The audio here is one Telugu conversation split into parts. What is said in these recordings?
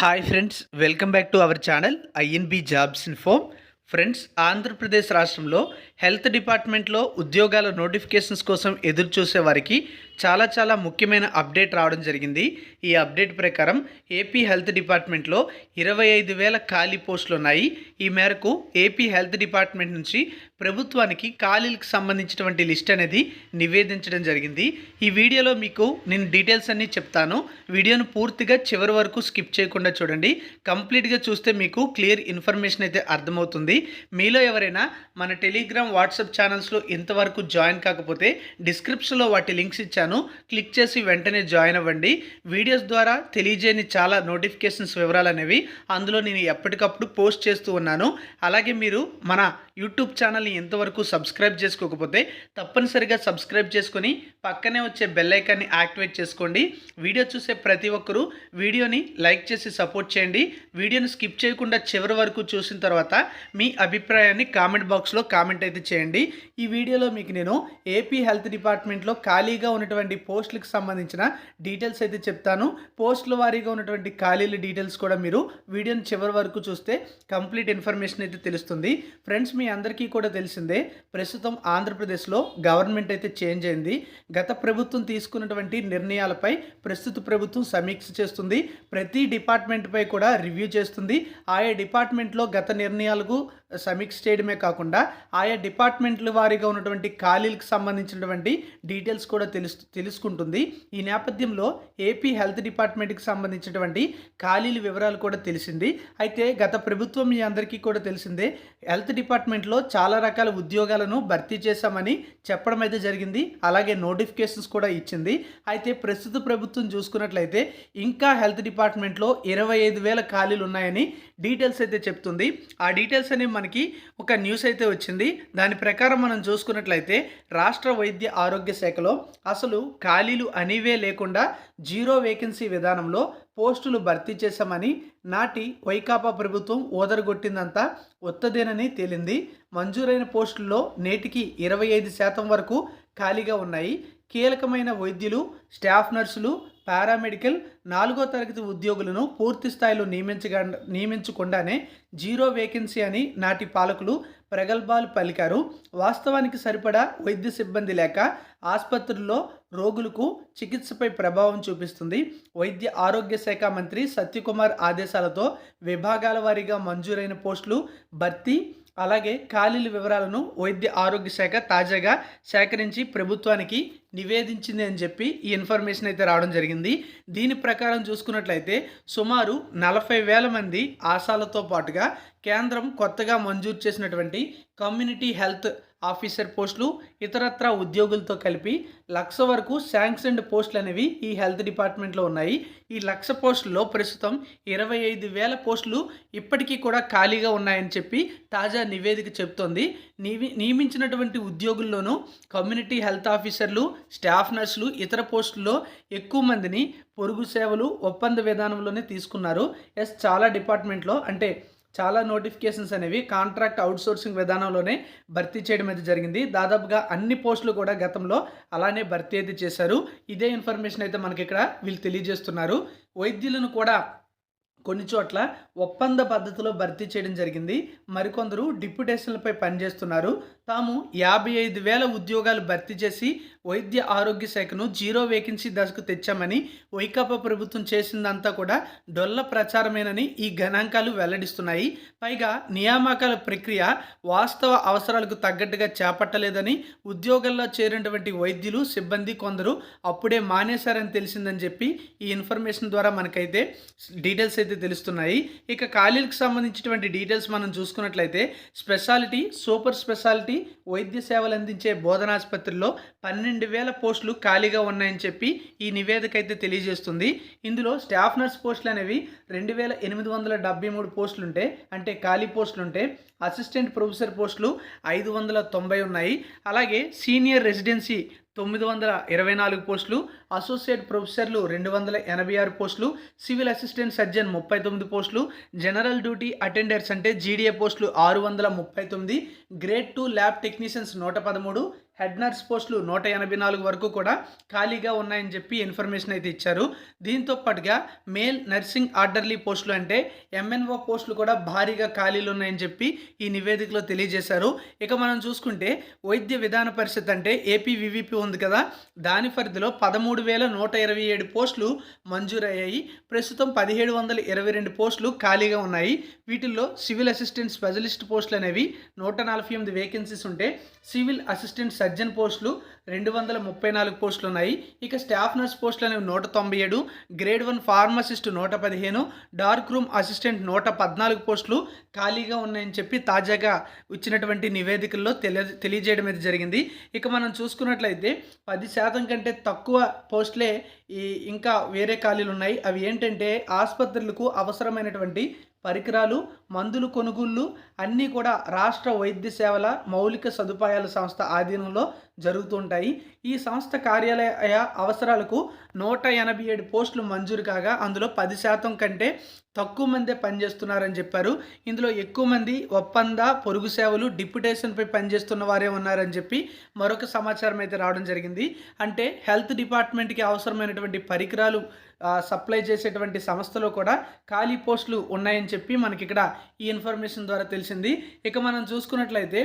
Hi friends, welcome back to our channel INB jobs info. Friends, Andhra Pradesh రాష్ట్రంలో హెల్త్ డిపార్ట్మెంట్లో ఉద్యోగాల నోటిఫికేషన్స్ కోసం ఎదురు చూసే వారికి చాలా ముఖ్యమైన అప్డేట్ రావడం జరిగింది. ఈ అప్డేట్ ప్రకారం ఏపీ హెల్త్ డిపార్ట్మెంట్లో 25,000 ఖాళీ పోస్టులు ఉన్నాయి. ఈ మేరకు ఏపీ హెల్త్ డిపార్ట్మెంట్ నుంచి ప్రభుత్వానికి ఖాళీలకు సంబంధించినటువంటి లిస్ట్ అనేది నివేదించడం జరిగింది. ఈ వీడియోలో మీకు నేను డీటెయిల్స్ అన్నీ చెప్తాను. వీడియోను పూర్తిగా చివరి వరకు స్కిప్ చేయకుండా చూడండి. కంప్లీట్గా చూస్తే మీకు క్లియర్ ఇన్ఫర్మేషన్ అయితే అర్థమవుతుంది. మీలో ఎవరైనా మన టెలిగ్రామ్, వాట్సాప్ ఛానల్స్లో ఇంతవరకు జాయిన్ కాకపోతే డిస్క్రిప్షన్లో వాటి లింక్స్ ఇచ్చాను, క్లిక్ చేసి వెంటనే జాయిన్ అవ్వండి. వీడియోస్ ద్వారా తెలియజేయని చాలా నోటిఫికేషన్స్ వివరాలు అనేవి అందులో నేను ఎప్పటికప్పుడు పోస్ట్ చేస్తూ ఉన్నాను. అలాగే మీరు మన యూట్యూబ్ ఛానల్ని ఇంతవరకు సబ్స్క్రైబ్ చేసుకోకపోతే తప్పనిసరిగా సబ్స్క్రైబ్ చేసుకొని పక్కనే వచ్చే బెల్ ఐకాన్ని యాక్టివేట్ చేసుకోండి. వీడియో చూసే ప్రతి ఒక్కరూ వీడియోని లైక్ చేసి సపోర్ట్ చేయండి. వీడియోని స్కిప్ చేయకుండా చివరి వరకు చూసిన తర్వాత మీ అభిప్రాయాన్ని కామెంట్ బాక్స్లో కామెంట్ అయితే చేయండి. ఈ వీడియోలో మీకు నేను ఏపీ హెల్త్ డిపార్ట్మెంట్లో ఖాళీగా ఉన్నటువంటి పోస్టులకు సంబంధించిన డీటెయిల్స్ అయితే చెప్తాను. పోస్టుల వారీగా ఉన్నటువంటి ఖాళీల డీటెయిల్స్ కూడా మీరు వీడియోని చివరి వరకు చూస్తే కంప్లీట్ ఇన్ఫర్మేషన్ అయితే తెలుస్తుంది. ఫ్రెండ్స్, మీ అందరికీ కూడా తెలిసిందే, ప్రస్తుతం ఆంధ్రప్రదేశ్లో గవర్నమెంట్ అయితే చేంజ్ అయింది. గత ప్రభుత్వం తీసుకున్నటువంటి నిర్ణయాలపై ప్రస్తుత ప్రభుత్వం సమీక్ష చేస్తుంది. ప్రతి డిపార్ట్మెంట్పై కూడా రివ్యూ చేస్తుంది. ఆయా డిపార్ట్మెంట్లో గత నిర్ణయాలకు సమీక్ష చేయడమే కాకుండా ఆయా డిపార్ట్మెంట్ల వారీగా ఉన్నటువంటి ఖాళీలకు సంబంధించినటువంటి డీటెయిల్స్ కూడా తెలుసుకుంటుంది. ఈ నేపథ్యంలో ఏపీ హెల్త్ డిపార్ట్మెంట్కి సంబంధించినటువంటి ఖాళీల వివరాలు కూడా తెలిసింది. అయితే గత ప్రభుత్వం మీ అందరికీ కూడా తెలిసిందే, హెల్త్ డిపార్ట్మెంట్లో చాలా రకాల ఉద్యోగాలను భర్తీ చేశామని చెప్పడం అయితే జరిగింది. అలాగే నోటిఫికేషన్స్ కూడా ఇచ్చింది. అయితే ప్రస్తుత ప్రభుత్వం చూసుకున్నట్లయితే ఇంకా హెల్త్ డిపార్ట్మెంట్లో 25,000 ఖాళీలు ఉన్నాయని డీటెయిల్స్ అయితే చెప్తుంది. ఆ డీటెయిల్స్ అనేవి మనకి ఒక న్యూస్ అయితే వచ్చింది. దాని ప్రకారం మనం చూసుకున్నట్లయితే రాష్ట్ర వైద్య ఆరోగ్య శాఖలో అసలు ఖాళీలు అనేవే లేకుండా జీరో వేకెన్సీ విధానంలో పోస్టులు భర్తీ చేశామని నాటి వైకాపా ప్రభుత్వం ఓదరగొట్టిందంతా ఒత్తదేనని తేలింది. మంజూరైన పోస్టుల్లో నేటికి 25% వరకు ఖాళీగా ఉన్నాయి. కీలకమైన వైద్యులు, స్టాఫ్ నర్సులు, పారామెడికల్ 4వ తరగతి ఉద్యోగులను పూర్తి స్థాయిలో నియమించకుండానే జీరో వేకెన్సీ అని నాటి పాలకులు ప్రగల్భాలు పలికారు. వాస్తవానికి సరిపడా వైద్య సిబ్బంది లేక ఆసుపత్రుల్లో రోగులకు చికిత్సపై ప్రభావం చూపిస్తుంది. వైద్య ఆరోగ్య శాఖ మంత్రి సత్యకుమార్ ఆదేశాలతో విభాగాల వారీగా మంజూరైన పోస్టులు భర్తీ, అలాగే ఖాళీల వివరాలను వైద్య ఆరోగ్య శాఖ తాజాగా సేకరించి ప్రభుత్వానికి నివేదించింది అని చెప్పి ఈ ఇన్ఫర్మేషన్ అయితే రావడం జరిగింది. దీని ప్రకారం చూసుకున్నట్లయితే సుమారు 40,000 మంది ఆశాలతో పాటుగా కేంద్రం కొత్తగా మంజూరు చేసినటువంటి కమ్యూనిటీ హెల్త్ ఆఫీసర్ పోస్టులు, ఇతరత్రా ఉద్యోగులతో కలిపి 1,00,000 వరకు శాంక్షన్డ్ పోస్టులు అనేవి ఈ హెల్త్ డిపార్ట్మెంట్లో ఉన్నాయి. ఈ 1,00,000 పోస్టుల్లో ప్రస్తుతం 25,000 పోస్టులు ఇప్పటికీ కూడా ఖాళీగా ఉన్నాయని చెప్పి తాజా నివేదిక చెబుతోంది. నియమించినటువంటి ఉద్యోగుల్లోనూ కమ్యూనిటీ హెల్త్ ఆఫీసర్లు, స్టాఫ్ నర్సులు, ఇతర పోస్టుల్లో ఎక్కువ మందిని పొరుగు సేవలు ఒప్పంద విధానంలోనే తీసుకున్నారు. చాలా డిపార్ట్మెంట్లో అంటే చాలా నోటిఫికేషన్స్ అనేవి కాంట్రాక్ట్ అవుట్సోర్సింగ్ విధానంలోనే భర్తీ చేయడం అయితే జరిగింది. దాదాపుగా అన్ని పోస్టులు కూడా గతంలో అలానే భర్తీ అయితే చేశారు. ఇదే ఇన్ఫర్మేషన్ అయితే మనకి ఇక్కడ వీళ్ళు తెలియజేస్తున్నారు. వైద్యులను కూడా కొన్ని చోట్ల ఒప్పంద పద్ధతిలో భర్తీ చేయడం జరిగింది. మరికొందరు డిప్యుటేషన్లపై పనిచేస్తున్నారు. తాము 55,000 ఉద్యోగాలు భర్తీ చేసి వైద్య ఆరోగ్య శాఖను జీరో వేకెన్సీ దశకు తెచ్చామని వైకాపా ప్రభుత్వం చేసిందంతా కూడా డొల్ల ప్రచారమేనని ఈ గణాంకాలు వెల్లడిస్తున్నాయి. పైగా నియామకాల ప్రక్రియ వాస్తవ అవసరాలకు తగ్గట్టుగా చేపట్టలేదని, ఉద్యోగాల్లో చేరినటువంటి వైద్యులు, సిబ్బంది కొందరు అప్పుడే మానేశారని తెలిసిందని చెప్పి ఈ ఇన్ఫర్మేషన్ ద్వారా మనకైతే డీటెయిల్స్ అయితే తెలుస్తున్నాయి. ఇక ఖాళీలకు సంబంధించినటువంటి డీటెయిల్స్ మనం చూసుకున్నట్లయితే స్పెషాలిటీ, సూపర్ స్పెషాలిటీ వైద్య సేవలు అందించే బోధనాసుపత్రుల్లో 12,000 పోస్టులు ఖాళీగా ఉన్నాయని చెప్పి ఈ నివేదిక అయితే తెలియజేస్తుంది. ఇందులో స్టాఫ్ నర్స్ పోస్టులు అనేవి 2,873 పోస్టులు ఉంటే, అంటే ఖాళీ పోస్టులు ఉంటే, అసిస్టెంట్ ప్రొఫెసర్ పోస్టులు 590 ఉన్నాయి. అలాగే సీనియర్ రెసిడెన్సీ 924 పోస్టులు, అసోసియేట్ ప్రొఫెసర్లు 286 పోస్టులు, సివిల్ అసిస్టెంట్ సర్జన్ 39 పోస్టులు, జనరల్ డ్యూటీ అటెండర్స్ అంటే జీడీఏ పోస్టులు 639, grade 2 lab technicians 113, head nurse పోస్టులు 184 వరకు కూడా ఖాళీగా ఉన్నాయని చెప్పి ఇన్ఫర్మేషన్ అయితే ఇచ్చారు. దీంతో పాటుగా మేల్ నర్సింగ్ ఆర్డర్లీ పోస్టులు అంటే ఎంఎన్ఓ పోస్టులు కూడా భారీగా ఖాళీలు ఉన్నాయని చెప్పి ఈ నివేదికలో తెలియజేశారు. ఇక మనం చూసుకుంటే వైద్య విధాన పరిషత్ అంటే ఏపీవీవీపీ ఉంది కదా, దాని పరిధిలో 13,127 పోస్టులు మంజూరయ్యాయి. ప్రస్తుతం 1,722 పోస్టులు ఖాళీగా ఉన్నాయి. వీటిల్లో సివిల్ అసిస్టెంట్ స్పెషలిస్ట్ పోస్టులు అనేవి 148 వేకెన్సీస్ ఉంటే సివిల్ అసిస్టెంట్ సర్జన్ పోస్టులు 234 పోస్టులు ఉన్నాయి. ఇక స్టాఫ్ నర్స్ పోస్టులు అనేవి 197, grade 1 pharmacist 115, dark room assistant 114 పోస్టులు ఖాళీగా ఉన్నాయని చెప్పి తాజాగా ఇచ్చినటువంటి నివేదికల్లో తెలియజేయడం అయితే జరిగింది. ఇక మనం చూసుకున్నట్లయితే 10% కంటే తక్కువ పోస్టులే ఇంకా వేరే ఖాళీలు ఉన్నాయి. అవి ఏంటంటే ఆసుపత్రులకు అవసరమైనటువంటి పరికరాలు, మందులు కొనుగోళ్లు అన్నీ కూడా రాష్ట్ర వైద్య సేవల మౌలిక సదుపాయాల సంస్థ ఆధీనంలో జరుగుతుంటాయి. ఈ సంస్థ కార్యాలయ అవసరాలకు 187 పోస్టులు మంజూరు కాగా అందులో 10% కంటే తక్కువ మందే పనిచేస్తున్నారని చెప్పారు. ఇందులో ఎక్కువ మంది ఒప్పంద, పొరుగు సేవలు, డిప్యుటేషన్పై పనిచేస్తున్న వారే ఉన్నారని చెప్పి మరొక సమాచారం అయితే రావడం జరిగింది. అంటే హెల్త్ డిపార్ట్మెంట్కి అవసరమైనటువంటి పరికరాలు సప్లై చేసేటువంటి సంస్థలో కూడా ఖాళీ పోస్టులు ఉన్నాయని చెప్పి మనకి ఇక్కడ ఈ ఇన్ఫర్మేషన్ ద్వారా తెలిసింది. ఇక మనం చూసుకున్నట్లయితే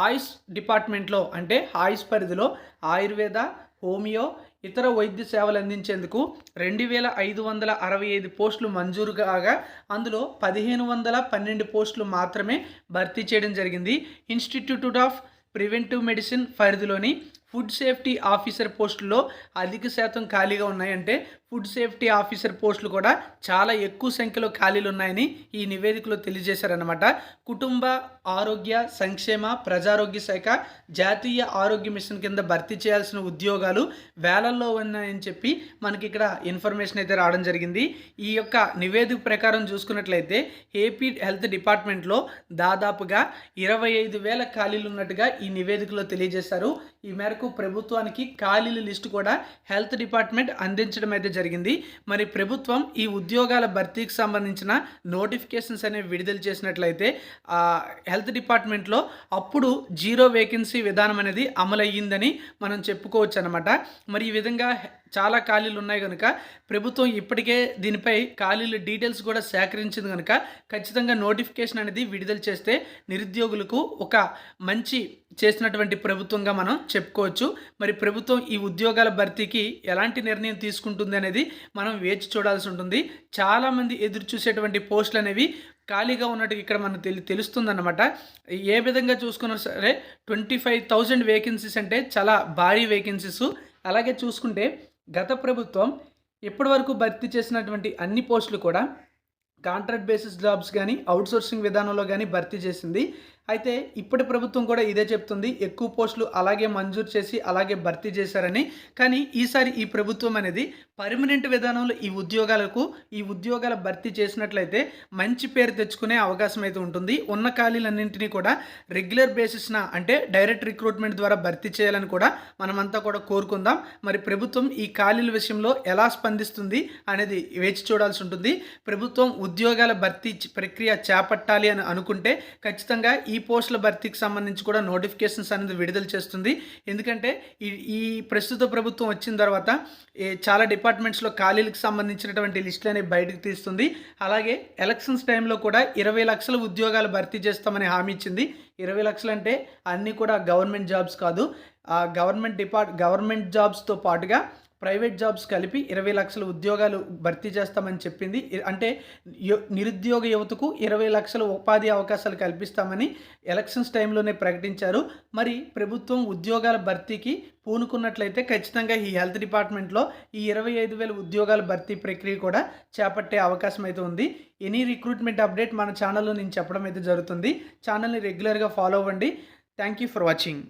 ఆయుష్ డిపార్ట్మెంట్లో అంటే ఆయుష్ పరిధిలో ఆయుర్వేద, హోమియో, ఇతర వైద్య సేవలు అందించేందుకు 2,565 పోస్టులు మంజూరు కాగా అందులో 1,512 పోస్టులు మాత్రమే భర్తీ చేయడం జరిగింది. ఇన్స్టిట్యూట్ ఆఫ్ ప్రివెంటివ్ మెడిసిన్ పరిధిలోని ఫుడ్ సేఫ్టీ ఆఫీసర్ పోస్టుల్లో అధిక శాతం ఖాళీగా ఉన్నాయంటే ఫుడ్ సేఫ్టీ ఆఫీసర్ పోస్టులు కూడా చాలా ఎక్కువ సంఖ్యలో ఖాళీలు ఉన్నాయని ఈ నివేదికలో తెలియజేశారన్నమాట. కుటుంబ ఆరోగ్య సంక్షేమ ప్రజారోగ్య శాఖ జాతీయ ఆరోగ్య మిషన్ కింద భర్తీ చేయాల్సిన ఉద్యోగాలు వేలల్లో ఉన్నాయని చెప్పి మనకి ఇక్కడ ఇన్ఫర్మేషన్ అయితే రావడం జరిగింది. ఈ యొక్క నివేదిక ప్రకారం చూసుకున్నట్లయితే ఏపీ హెల్త్ డిపార్ట్మెంట్లో దాదాపుగా 25,000 ఖాళీలు ఉన్నట్టుగా ఈ నివేదికలో తెలియజేశారు. ఈ మేరకు ప్రభుత్వానికి ఖాళీల లిస్టు కూడా హెల్త్ డిపార్ట్మెంట్ అందించడం అయితే జరిగింది. మరి ప్రభుత్వం ఈ ఉద్యోగాల భర్తీకి సంబంధించిన నోటిఫికేషన్స్ అనేవి విడుదల చేసినట్లయితే హెల్త్ డిపార్ట్మెంట్లో అప్పుడు 0 వేకెన్సీ విధానం అనేది అమలయ్యిందని మనం చెప్పుకోవచ్చు అనమాట. మరి ఈ విధంగా చాలా ఖాళీలు ఉన్నాయి కనుక ప్రభుత్వం ఇప్పటికే దీనిపై ఖాళీల డీటెయిల్స్ కూడా సేకరించింది కనుక ఖచ్చితంగా నోటిఫికేషన్ అనేది విడుదల చేస్తే నిరుద్యోగులకు ఒక మంచి చేసినటువంటి ప్రభుత్వంగా మనం చెప్పుకోవచ్చు. మరి ప్రభుత్వం ఈ ఉద్యోగాల భర్తీకి ఎలాంటి నిర్ణయం తీసుకుంటుంది అనేది మనం వేచి చూడాల్సి ఉంటుంది. చాలామంది ఎదురు చూసేటువంటి పోస్టులు అనేవి ఖాళీగా ఉన్నట్టు ఇక్కడ మనకు తెలుస్తుందన్నమాట. ఏ విధంగా చూసుకున్నా సరే 25,000 వేకెన్సీస్ అంటే చాలా భారీ వేకెన్సీస్. అలాగే చూసుకుంటే గత ప్రభుత్వం ఇప్పటివరకు భర్తీ చేసినటువంటి అన్ని పోస్టులు కూడా కాంట్రాక్ట్ బేసిస్ జాబ్స్ కానీ అవుట్సోర్సింగ్ విధానంలో కానీ భర్తీ చేసింది. అయితే ఇప్పటి ప్రభుత్వం కూడా ఇదే చెప్తుంది, ఎక్కువ పోస్టులు అలాగే మంజూరు చేసి అలాగే భర్తీ చేశారని. కానీ ఈసారి ఈ ప్రభుత్వం అనేది పర్మనెంట్ విధానంలో ఈ ఉద్యోగాల భర్తీ చేసినట్లయితే మంచి పేరు తెచ్చుకునే అవకాశం అయితే ఉంటుంది. ఉన్న ఖాళీలన్నింటినీ కూడా రెగ్యులర్ బేసిస్న అంటే డైరెక్ట్ రిక్రూట్మెంట్ ద్వారా భర్తీ చేయాలని కూడా మనమంతా కూడా కోరుకుందాం. మరి ప్రభుత్వం ఈ ఖాళీల విషయంలో ఎలా స్పందిస్తుంది అనేది వేచి చూడాల్సి ఉంటుంది. ప్రభుత్వం ఉద్యోగాల భర్తీ ప్రక్రియ చేపట్టాలి అని అనుకుంటే ఖచ్చితంగా ఈ పోస్టుల భర్తీకి సంబంధించి కూడా నోటిఫికేషన్స్ అనేది విడుదల చేస్తుంది. ఎందుకంటే ఈ ప్రస్తుత ప్రభుత్వం వచ్చిన తర్వాత చాలా డిపార్ట్మెంట్స్లో ఖాళీలకు సంబంధించినటువంటి లిస్టులు అనేవి బయటకు తీస్తుంది. అలాగే ఎలక్షన్స్ టైంలో కూడా 20 లక్షల ఉద్యోగాలు భర్తీ చేస్తామని హామీ ఇచ్చింది. 20 లక్షలు అంటే అన్నీ కూడా గవర్నమెంట్ జాబ్స్ కాదు, గవర్నమెంట్ జాబ్స్తో పాటుగా ప్రైవేట్ జాబ్స్ కలిపి 20 లక్షల ఉద్యోగాలు భర్తీ చేస్తామని చెప్పింది. అంటే నిరుద్యోగ యువతకు 20 లక్షల ఉపాధి అవకాశాలు కల్పిస్తామని ఎలక్షన్స్ టైంలోనే ప్రకటించారు. మరి ప్రభుత్వం ఉద్యోగాల భర్తీకి పూనుకున్నట్లయితే ఖచ్చితంగా ఈ హెల్త్ డిపార్ట్మెంట్లో ఈ 25,000 ఉద్యోగాల భర్తీ ప్రక్రియ కూడా చేపట్టే అవకాశం అయితే ఉంది. ఎనీ రిక్రూట్మెంట్ అప్డేట్ మన ఛానల్లో నేను చెప్పడం అయితే జరుగుతుంది. ఛానల్ని రెగ్యులర్గా ఫాలో అవ్వండి. Thank you for watching.